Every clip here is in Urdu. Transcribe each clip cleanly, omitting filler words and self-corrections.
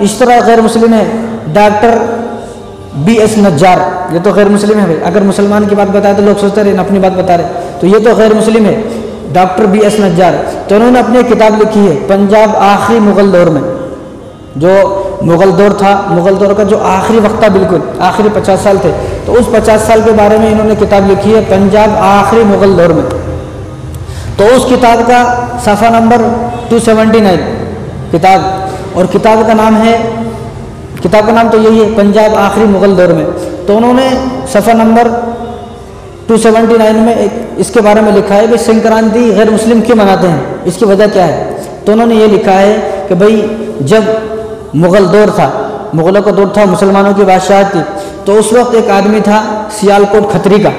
اس طرح غیر مسلم ہے ڈاکٹر BS نجار، یہ تو غیر مسلم ہے بھائی، اگر مسلمان کی بات بتائے تو لوگ سوچتے رہے اپنی بات بتا رہے، تو یہ تو غیر مسلم ہے ڈاکٹر BS نجار۔ تو انہوں نے اپنی کتاب لکھی ہے پنجاب آخری مغل دور میں، جو مغل دور تھا، مغل دور کا جو آخری وقت تھا، بالکل آخری 50 سال تھے، تو اس 50 سال کے بارے میں انہوں نے کتاب لکھی ہے پنجاب آخری مغل دور میں۔ تو اس کتاب کا صفحہ نمبر 279 کتاب، اور کتاب کا نام تو یہی ہے پنجاب آخری مغل دور میں۔ تو انہوں نے صفحہ نمبر 279 میں اس کے بارے میں لکھا ہے کہ سنکرانتی غیر مسلم کیوں مناتے ہیں، اس کی وجہ کیا ہے۔ تو انہوں نے یہ لکھا ہے کہ بھائی جب مغل دور تھا، مغلوں کا دور تھا، مسلمانوں کی بادشاہت تھی، تو اس وقت ایک آدمی تھا سیالکوٹ کھتری کا،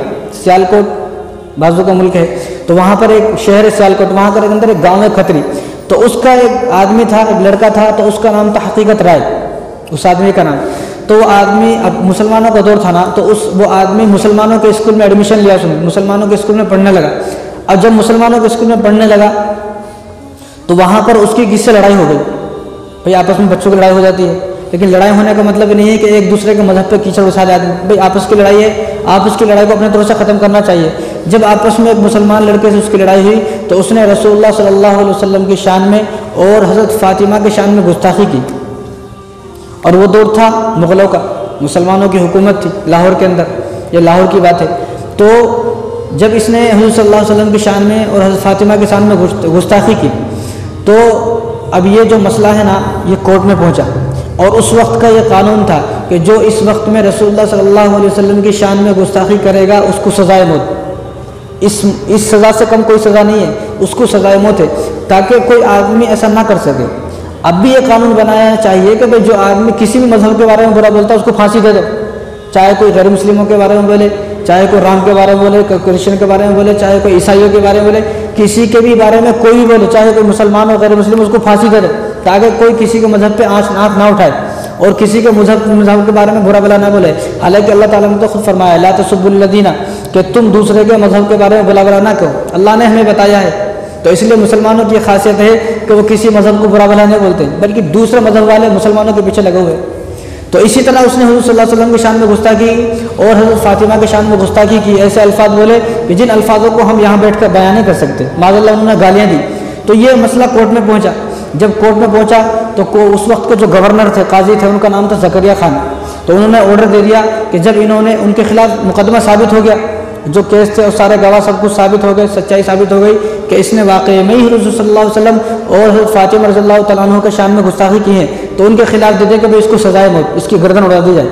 سیالکوٹ بازو کا ملک ہے، تو وہاں پر ایک شہر ہے سیالکوٹ، وہاں پر اندر ایک گاؤں ہے کھتری، تو اس کا ایک آدمی تھا، ایک لڑکا تھا، تو اس کا نام تھا حقیقت رائے، اس آدمی کا نام۔ تو وہ آدمی، اب مسلمانوں کا دور تھا نا، تو وہ آدمی مسلمانوں کے اسکول میں ایڈمیشن لیا، مسلمانوں کے اسکول میں پڑھنے لگا۔ اب جب مسلمانوں کے اسکول میں پڑھنے لگا تو وہاں پر اس کی کس سے لڑائی ہو گئی، بھائی آپس میں بچوں کی لڑائی ہو جاتی ہے، لیکن لڑائی ہونے کا مطلب نہیں ہے کہ ایک دوسرے کے مذہب پہ کیچڑ اچھا جاتے ہیں، بھائی آپس کی لڑائی ہے، آپس کی لڑائی کو اپنے طور سے ختم کرنا چاہیے۔ جب آپس میں ایک مسلمان لڑکے سے اس کی لڑائی ہوئی تو اس نے رسول اللہ صلی اللہ علیہ وسلم کی شان میں اور حضرت فاطمہ کی شان میں گستاخی کی، اور وہ دور تھا مغلوں کا، مسلمانوں کی حکومت تھی لاہور کے اندر، یہ لاہور کی بات ہے۔ تو جب اس نے حضرت صلی اللہ علیہ وسلم کی شان میں اور حضرت فاطمہ کی شان میں گستاخی کی، تو اب یہ جو مسئلہ ہے نا یہ کورٹ میں پہنچا، اور اس وقت کا یہ قانون تھا کہ جو اس وقت میں رسول اللہ صلی اللہ علیہ وسلم کی شان میں گستاخی کرے گا اس کو سزائے موت، اس سزا سے کم کوئی سزا نہیں ہے، اس کو سزائے موت ہے، تاکہ کوئی آدمی ایسا نہ کر سکے۔ اب بھی یہ قانون بنایا چاہیے کہ جو آدمی کسی بھی مذہب کے بارے میں برا بولتا ہے اس کو پھانسی دے دو، چاہے کوئی غیر مسلموں کے بارے میں بولے، چاہے کوئی رام کے بارے میں بولے، کوئی کرسچن کے بارے میں بولے، چاہے کوئی عیسائیوں کے بارے میں بولے، کسی کے بھی بارے میں کوئی بھی بولے، چاہے کوئی مسلمان ہو غیر مسلم، اس کو پھانسی دے دو، تاکہ کوئی کسی کے مذہب پہ آنچ نہ اٹھائے اور کسی کے مذہب کے بارے میں برا بلا نہ بولے۔ حالانکہ اللہ تعالیٰ نے تو خود فرمایا لا تسبوا الذین، کہ تم دوسرے کے مذہب کے بارے میں برا بلا نہ کرو، اللہ نے ہمیں بتایا ہے۔ تو اس لیے مسلمانوں کی خاصیت ہے کہ وہ کسی مذہب کو برا بلا نہیں بولتے، بلکہ دوسرے مذہب والے مسلمانوں کے پیچھے لگے ہوئے۔ تو اسی طرح اس نے حضور صلی اللہ علیہ وسلم کی شان میں گستاخی اور حضرت فاطمہ کی شان میں گستاخی کی، ایسے الفاظ بولے کہ جن الفاظوں کو ہم یہاں بیٹھ کر بیان نہیں کر سکتے، معاذ اللہ انہوں نے گالیاں دی۔ تو یہ مسئلہ کورٹ میں پہنچا، جب کورٹ میں پہنچا تو اس وقت کے جو گورنر تھے، قاضی تھے، ان کا نام تھا زکریا خان، تو انہوں نے آرڈر دے دیا کہ جب انہوں نے ان کے خلاف مقدمہ ثابت ہو گیا، جو کیس تھے اور سارے گواہ سب کچھ ثابت ہو گئے، سچائی ثابت ہو گئی کہ اس نے واقعی میں ہی حضور صلی اللہ علیہ وسلم اور حضرت فاطمہ رضی اللہ تعالیٰ عنہ کے شان میں گستاخی کی ہے، تو ان کے خلاف دے دیں کہ اس کو سزائے موت، اس کی گردن اڑا دی جائے۔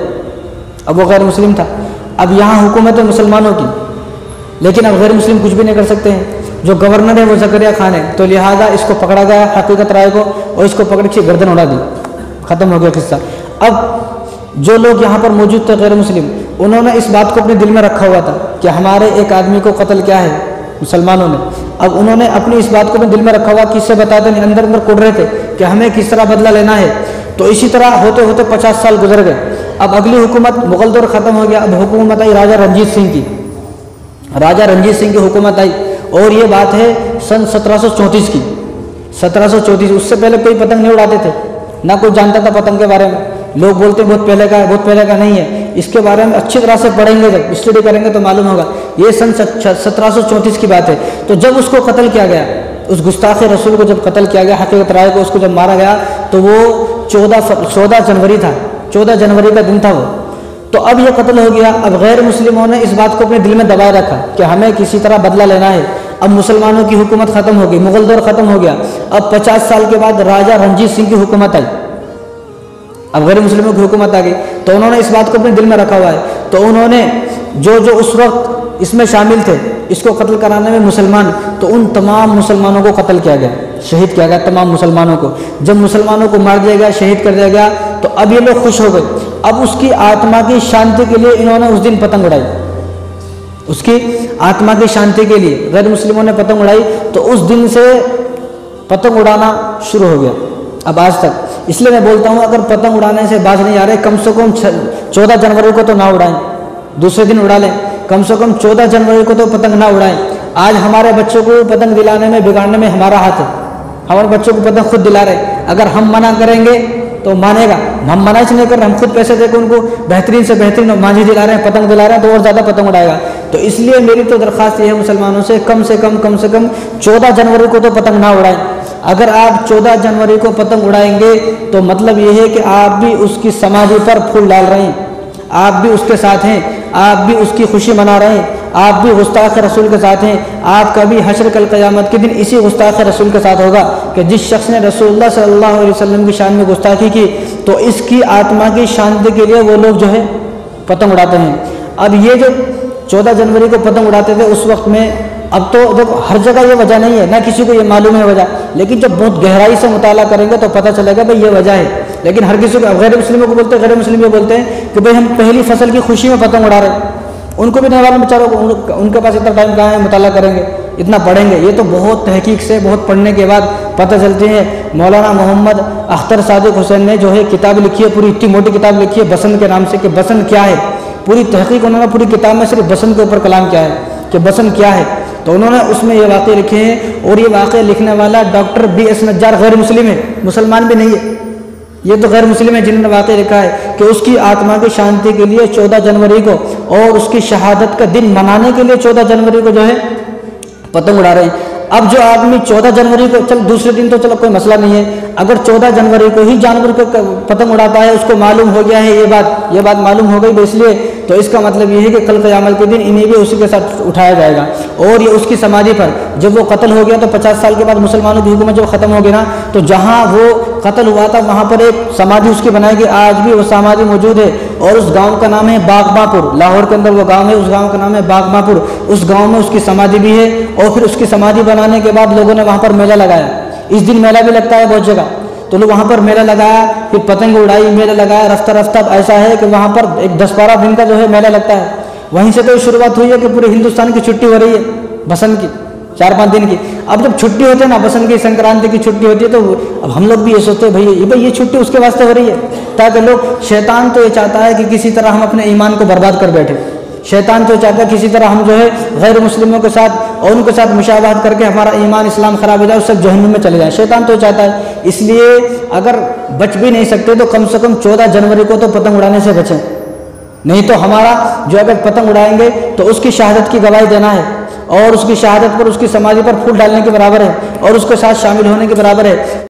اب وہ غیر مسلم تھا، اب یہاں حکومت ہے مسلمانوں کی، لیکن اب غیر مسلم کچھ بھی نہیں کر سکتے ہیں، جو گورنر ہے وہ زکریا خان ہے، تو لہٰذا اس کو پکڑا گیا حقیقت رائے کو، اور اس کو پکڑ کے گردن اڑا دی، ختم ہو گیا قصہ۔ اب جو لوگ یہاں پر موجود تھے غیر مسلم، انہوں نے اس بات کو اپنے دل میں رکھا ہوا تھا کہ ہمارے ایک آدمی کو قتل کیا ہے مسلمانوں نے، اب انہوں نے اپنی اس بات کو اپنے دل میں رکھا ہوا، کس سے بتاتے نہیں، اندر کوڑ رہے تھے کہ ہمیں کس طرح بدلہ لینا ہے۔ تو اسی طرح ہوتے ہوتے 50 سال گزر گئے، اب اگلی حکومت مغل دور ختم ہو گیا، اب حکومت آئی راجہ رنجیت سنگھ کی، راجہ رنجیت سنگھ کی حکومت آئی، اور یہ بات ہے سن 1734 کی، 1734، اس سے پہلے کوئی پتنگ نہیں اڑاتے تھے، نہ کوئی جانتا تھا پتنگ کے بارے میں، لوگ بولتے بہت پہلے کا ہے، بہت پہلے کا نہیں ہے، اس کے بارے میں اچھی طرح سے پڑھیں گے، جب اسٹڈی کریں گے تو معلوم ہوگا، یہ سن 1734 کی بات ہے۔ تو جب اس کو قتل کیا گیا، اس گستاخ رسول کو جب قتل کیا گیا، حقیقت رائے کو اس کو جب مارا گیا، تو وہ 14 جنوری تھا، 14 جنوری کا دن تھا وہ۔ تو اب یہ قتل ہو گیا، اب غیر مسلموں نے اس بات کو اپنے دل میں دبائے رکھا کہ ہمیں کسی طرح بدلہ لینا ہے۔ اب مسلمانوں کی حکومت ختم ہو گئی، مغل دور ختم ہو گیا، اب 50 سال کے بعد راجہ رنجیت سنگھ کی حکومت آئی، اب غیر مسلموں کی حکومت آ گئی، تو انہوں نے اس بات کو اپنے دل میں رکھا ہوا ہے، تو انہوں نے جو اس وقت اس میں شامل تھے اس کو قتل کرانے میں مسلمان، تو ان تمام مسلمانوں کو قتل کیا گیا، شہید کیا گیا تمام مسلمانوں کو۔ جب مسلمانوں کو مار دیا گیا، شہید کر دیا گیا، تو اب یہ لوگ خوش ہو گئے، اب اس کی آتما کی شانتی کے لیے انہوں نے اس دن پتنگ اڑائی، اس کی آتما کی شانتی کے لیے غیر مسلموں نے پتنگ اڑائی، تو اس دن سے پتنگ اڑانا شروع ہو گیا اب آج تک۔ اس لیے میں بولتا ہوں اگر پتنگ اڑانے سے باز نہیں آ رہے، کم سے کم 14 جنوری کو تو نہ اڑائیں، دوسرے دن اڑا لیں، کم سے کم 14 جنوری کو تو پتنگ نہ اڑائیں۔ آج ہمارے بچوں کو پتنگ دلانے میں، بگاڑنے میں ہمارا ہاتھ ہے، ہمارے بچوں کو پتنگ خود دلا رہے، اگر ہم منع کریں گے تو مانے گا. ہم منع نہیں کر رہے, ہم خود پیسے دے کے ان کو بہترین سے بہترین مانجھی دلا رہے ہیں, پتنگ دلا رہے ہیں, تو اور زیادہ پتنگ اڑائے گا. تو اس لیے میری تو درخواست یہ ہے مسلمانوں سے کم سے کم 14 جنوری کو تو پتنگ نہ اڑائیں. اگر آپ 14 جنوری کو پتنگ اڑائیں گے تو مطلب یہ ہے کہ آپ بھی اس کی سماجی پر پھول ڈال رہے ہیں, آپ بھی اس کے ساتھ ہیں, آپ بھی اس کی خوشی منا رہے ہیں, آپ بھی گستاخ رسول کے ساتھ ہیں. آپ کا بھی حشر کل قیامت کے دن اسی گستاخ رسول کے ساتھ ہوگا کہ جس شخص نے رسول اللہ صلی اللہ علیہ وسلم کی شان میں گستاخی کی, تو اس کی آتما کی شانتی کے لیے وہ لوگ جو ہے پتنگ اڑاتے ہیں. اب یہ جو 14 جنوری کو پتنگ اڑاتے تھے اس وقت میں, اب تو جب ہر جگہ یہ وجہ نہیں ہے, نہ کسی کو یہ معلوم ہے وجہ, لیکن جب بہت گہرائی سے مطالعہ کریں گے تو پتہ چلے گا بھائی یہ وجہ ہے. لیکن ہر کسی کو, غیر مسلموں کو بولتے ہیں, غیر مسلم یہ بولتے ہیں کہ بھائی ہم پہلی فصل کی خوشی میں پتنگ اڑا رہے ہیں. ان کو بھی نہیں معلوم بیچاروں کو, ان کے پاس اتنا ٹائم کہاں ہے مطالعہ کریں گے, اتنا پڑھیں گے. یہ تو بہت تحقیق سے, بہت پڑھنے کے بعد پتہ چلتی ہے. مولانا محمد اختر صادق حسین نے جو ہے کتاب لکھی ہے, پوری اتنی موٹی کتاب لکھی ہے بسنت کے نام سے, کہ بسنت کیا ہے. پوری تحقیق انہوں نے پوری کتاب میں صرف بسنت کے اوپر کلام کیا ہے کہ بسنت کیا ہے. تو انہوں نے اس میں یہ واقعے لکھے ہیں, اور یہ واقعے لکھنے والا ڈاکٹر BS نجار غیر مسلم ہے, مسلمان بھی نہیں ہے. یہ تو غیر مسلم ہے جنہوں نے واقعہ لکھا ہے کہ اس کی آتما کی شانتی کے لیے 14 جنوری کو اور اس کی شہادت کا دن منانے کے لیے 14 جنوری کو جو ہے پتنگ اڑا رہے ہیں. اب جو آدمی 14 جنوری کو, چل دوسرے دن تو چلو کوئی مسئلہ نہیں ہے, اگر 14 جنوری کو ہی جانور کو پتنگ اڑاتا ہے, اس کو معلوم ہو گیا ہے یہ بات معلوم ہو گئی اس لیے, تو اس کا مطلب یہ ہے کہ کل قیامت کے دن انہیں بھی اسی کے ساتھ اٹھایا جائے گا. اور یہ اس کی سماجی پر, جب وہ قتل ہو گیا تو 50 سال کے بعد مسلمانوں کی حکومت جب ختم ہوگی نا, تو جہاں وہ قتل ہوا تھا وہاں پر ایک سماجی اس کی بنائی گئی. آج بھی وہ سماجی موجود ہے, اور اس گاؤں کا نام ہے باغباں پور. لاہور کے اندر وہ گاؤں ہے, اس گاؤں کا نام ہے باغباں پور. اس گاؤں میں اس کی سماجی بھی ہے, اور پھر اس کی سماجی بنانے کے بعد لوگوں نے وہاں پر میلہ لگایا. اس دن میلہ بھی لگتا ہے بہت جگہ, تو لوگ وہاں پر میلہ لگایا, پھر پتنگ اڑائی, میلہ لگایا. رفتہ رفتہ ایسا ہے کہ وہاں پر ایک 10-12 دن کا جو ہے میلہ لگتا ہے. وہیں سے تو شروعات ہوئی ہے کہ پورے ہندوستان کی چھٹی ہو رہی ہے بسنت کی, 4-5 دن کی. اب جب چھٹی ہوتی ہے نا, بسنت کی, سنکرانتی کی چھٹی ہوتی ہے, تو اب ہم لوگ بھی یہ سوچتے ہیں بھائی یہ چھٹی اس کے واسطے ہو رہی ہے تاکہ لوگ, شیطان تو یہ چاہتا ہے کہ کسی طرح ہم اپنے ایمان کو برباد کر بیٹھے. شیطان تو چاہتا ہے کسی طرح ہم جو ہے غیر مسلموں کے ساتھ اور ان کے ساتھ مشابہت کر کے ہمارا ایمان اسلام خراب ہو جائے, اس سے جہنم میں چلے جائیں. شیطان تو چاہتا ہے. اس لیے اگر بچ بھی نہیں سکتے تو کم سے کم 14 جنوری کو تو پتنگ اڑانے سے بچیں. نہیں تو ہمارا جو اگر پتنگ اڑائیں گے تو اس کی شہادت کی گواہی دینا ہے, اور اس کی شہادت پر, اس کی سماجی پر پھول ڈالنے کے برابر ہے, اور اس کے ساتھ شامل ہونے کے برابر ہے.